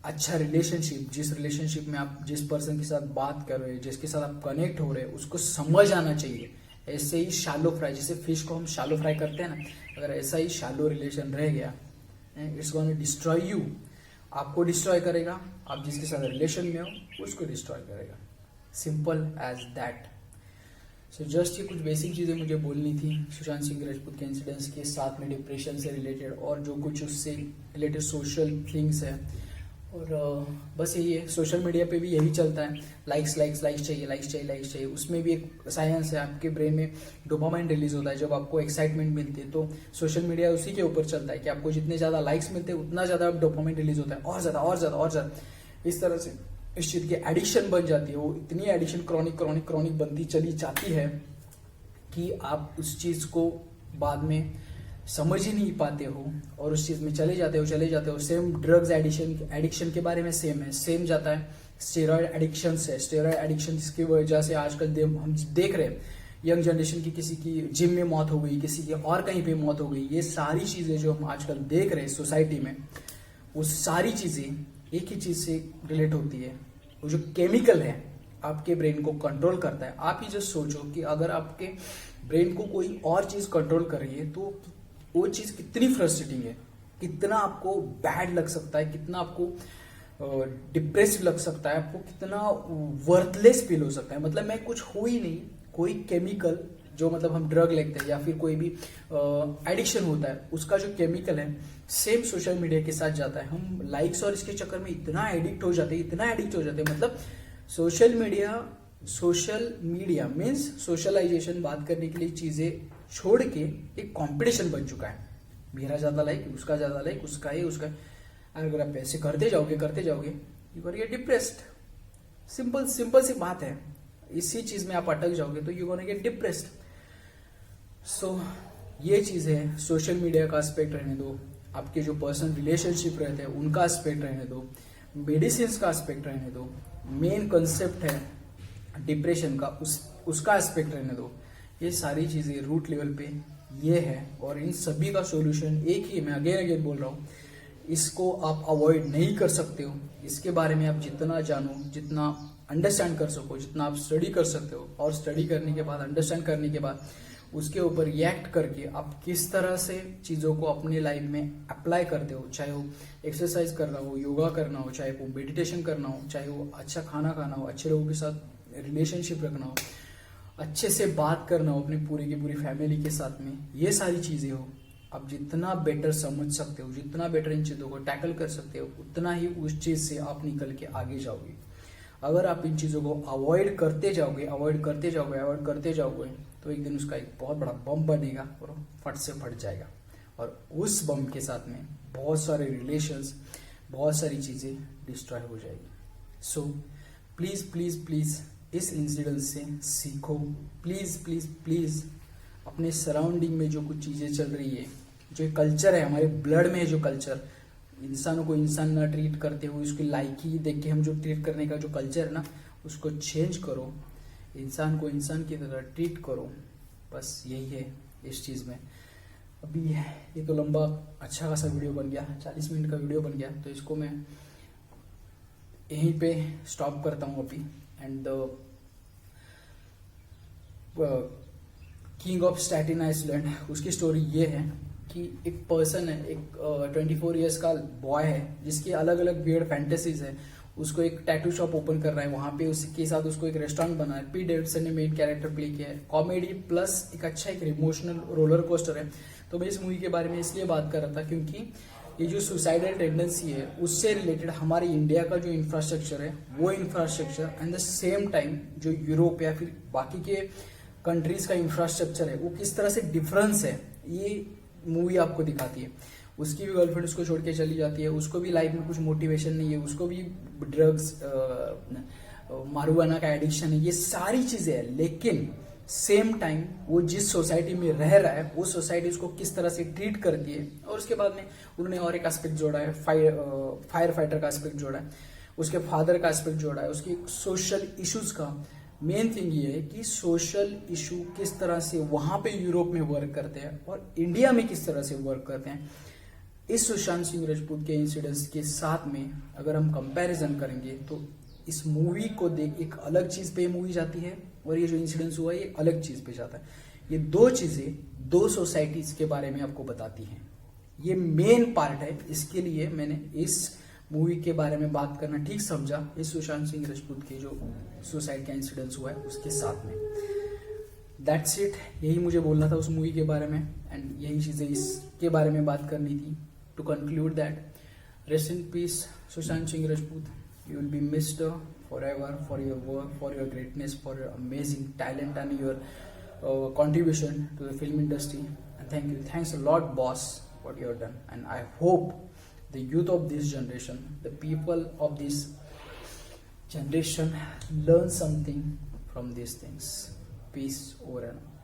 अच्छा रिलेशनशिप, जिस रिलेशनशिप में आप जिस पर्सन के साथ बात कर रहे हो, जिसके साथ आप कनेक्ट हो रहे हो, उसको समझ आना चाहिए। ऐसे ही शैलो फ्राई, जैसे फिश को हम शैलो फ्राई करते हैं ना, अगर ऐसा ही शैलो रिलेशन रह गया, इट्स गोना डिस्ट्रॉय यू, आपको डिस्ट्रॉय करेगा, आप जिसके साथ रिलेशन में हो उसको डिस्ट्रॉय करेगा, simple as that. So just ये कुछ बेसिक चीज़ें मुझे बोलनी थी सुशांत सिंह राजपूत के इंसिडेंट्स के साथ में, डिप्रेशन से रिलेटेड और जो कुछ उससे रिलेटेड सोशल थिंग्स है। और बस यही है, सोशल मीडिया पे भी यही चलता है, लाइक्स चाहिए। उसमें भी एक साइंस है, आपके ब्रेन में डोपामाइन रिलीज होता है जब आपको एक्साइटमेंट मिलती है, तो सोशल मीडिया उसी के ऊपर चलता है कि आपको जितने ज़्यादा लाइक्स मिलते हैं उतना ज़्यादा डोपामाइन रिलीज होता है, और ज़्यादा। इस तरह से इस चीज़ की एडिक्शन बन जाती है, वो इतनी एडिक्शन क्रॉनिक बनती चली जाती है कि आप उस चीज़ को बाद में समझ ही नहीं पाते हो और उस चीज में चले जाते हो। सेम ड्रग्स एडिक्शन के बारे में सेम जाता है, स्टेरॉयड एडिक्शन से, स्टेरॉयड एडिक्शन की वजह से आजकल हम देख रहे हैं यंग जनरेशन की, किसी की जिम में मौत हो गई, किसी की और कहीं पे मौत हो गई। ये सारी चीजें जो हम आजकल देख रहे हैं सोसाइटी में, वो सारी चीजें एक ही चीज से रिलेट होती है, वो जो केमिकल है आपके ब्रेन को कंट्रोल करता है। आप ही जस्ट सोचो कि अगर आपके ब्रेन को कोई और चीज कंट्रोल कर रही है तो वो चीज कितनी फ्रस्ट्रेटिंग है, कितना आपको बैड लग सकता है, कितना आपको डिप्रेस्ड लग सकता है, आपको कितना वर्थलेस फील हो सकता है। मतलब मैं कुछ हो ही नहीं, कोई केमिकल जो मतलब हम ड्रग लेते हैं या फिर कोई भी एडिक्शन होता है, उसका जो केमिकल है सेम सोशल मीडिया के साथ जाता है। हम लाइक्स और इसके चक्कर में इतना एडिक्ट हो जाते हैं, इतना एडिक्ट हो जाते हैं। मतलब सोशल मीडिया मीन्स सोशलाइजेशन, बात करने के लिए चीजें छोड़ के एक कंपटीशन बन चुका है। मेरा ज्यादा लाइक, उसका ज्यादा लाइक, उसका ये, उसका। अगर आप ऐसे करते जाओगे you gonna get depressed. Simple सी बात है। इसी चीज में आप अटक जाओगे तो you gonna get depressed. So ये चीज है, सोशल मीडिया का एस्पेक्ट रहने दो, आपके जो पर्सनल रिलेशनशिप रहते हैं उनका एस्पेक्ट रहने दो, मेडिसिन का एस्पेक्ट रहने दो, मेन कंसेप्ट है डिप्रेशन का, उसका एस्पेक्ट रहने दो। ये सारी चीजें रूट लेवल पे ये है, और इन सभी का सॉल्यूशन एक ही, मैं अगेन बोल रहा हूँ, इसको आप अवॉइड नहीं कर सकते हो। इसके बारे में आप जितना जानो, जितना अंडरस्टैंड कर सको, जितना आप स्टडी कर सकते हो, और स्टडी करने के बाद, अंडरस्टैंड करने के बाद उसके ऊपर रिएक्ट करके आप किस तरह से चीज़ों को अपनी लाइफ में अप्लाई करते हो, चाहे वो एक्सरसाइज करना हो, योगा करना हो, चाहे वो मेडिटेशन करना हो, चाहे वो अच्छा खाना खाना हो, अच्छे लोगों के साथ रिलेशनशिप रखना हो, अच्छे से बात करना हो अपनी पूरी की पूरी फैमिली के साथ में, ये सारी चीज़ें हो, आप जितना बेटर समझ सकते हो, जितना बेटर इन चीज़ों को टैकल कर सकते हो, उतना ही उस चीज़ से आप निकल के आगे जाओगे। अगर आप इन चीज़ों को अवॉइड करते जाओगे तो एक दिन उसका एक बहुत बड़ा बम बनेगा और फट से फट जाएगा, और उस बम के साथ में बहुत सारे रिलेशंस, बहुत सारी चीज़ें डिस्ट्रॉय हो जाएगी। सो प्लीज़ इस इंसिडेंट से सीखो। प्लीज़ अपने सराउंडिंग में जो कुछ चीज़ें चल रही है, जो कल्चर है, हमारे ब्लड में है जो कल्चर, इंसानों को इंसान ना ट्रीट करते हुए उसकी लाइकी देख के हम जो ट्रीट करने का जो कल्चर है ना, उसको चेंज करो, इंसान को इंसान की तरह ट्रीट करो। बस यही है इस चीज़ में। अभी ये तो लंबा अच्छा खासा वीडियो बन गया, 40 मिनट का वीडियो बन गया, तो इसको मैं यहीं पे स्टॉप करता हूँ अभी। And king of Staten Island, उसकी स्टोरी ये है कि एक पर्सन है, एक 24 इयर्स का बॉय है जिसकी अलग अलग वियर्ड फैंटेसीज है। उसको एक टैटू शॉप ओपन कर रहा है, वहां पे उसके साथ उसको एक रेस्टोरेंट बना है। पी डेविडसन ने मेन कैरेक्टर प्ले किया है। कॉमेडी प्लस एक अच्छा एक इमोशनल रोलर कोस्टर है। तो मैं इस मूवी के बारे में इसलिए बात कर रहा था क्योंकि ये जो सुसाइडल टेंडेंसी है उससे रिलेटेड हमारे इंडिया का जो इंफ्रास्ट्रक्चर है, वो infrastructure and the same time जो यूरोप या फिर बाकी के कंट्रीज का इंफ्रास्ट्रक्चर है, वो किस तरह से डिफरेंस है, ये मूवी आपको दिखाती है। उसकी भी गर्लफ्रेंड उसको छोड़ के चली जाती है, उसको भी लाइफ में कुछ मोटिवेशन नहीं है, उसको भी ड्रग्स मारुआना का एडिक्शन है, ये सारी चीजें है। लेकिन सेम टाइम वो जिस सोसाइटी में रह रहा है, वो सोसाइटी उसको किस तरह से ट्रीट करती है। और उसके बाद में उन्होंने और एक एस्पेक्ट जोड़ा है, फायर फाइटर का एस्पेक्ट जोड़ा है, उसके फादर का एस्पेक्ट जोड़ा है, उसकी सोशल इश्यूज का। मेन थिंग ये है कि सोशल इशू किस तरह से वहां पे यूरोप में वर्क करते हैं और इंडिया में किस तरह से वर्क करते हैं। इस सुशांत सिंह राजपूत के इंसिडेंट्स के साथ में अगर हम कंपैरिजन करेंगे तो इस मूवी को देख एक अलग चीज पे मूवी जाती है, और ये जो इंसिडेंट्स हुआ है ये अलग चीज पे जाता है। ये दो चीजें दो सोसाइटीज के बारे में आपको बताती हैं। ये मेन पार्ट है, इसके लिए मैंने इस मूवी के बारे में बात करना ठीक समझा। इस सुशांत सिंह राजपूत के जो सुसाइड का इंसिडेंट्स हुआ है उसके साथ में। दैट्स इट, यही मुझे बोलना था उस मूवी के बारे में, एंड यही चीजें इसके बारे में बात करनी थी। To conclude that, rest in peace Sushant Singh Rajput, you will be missed forever for your work, for your greatness, for your amazing talent and your contribution to the film industry. And thank you, thanks a lot boss what you have done, and I hope the youth of this generation, the people of this generation learn something from these things. Peace over and out.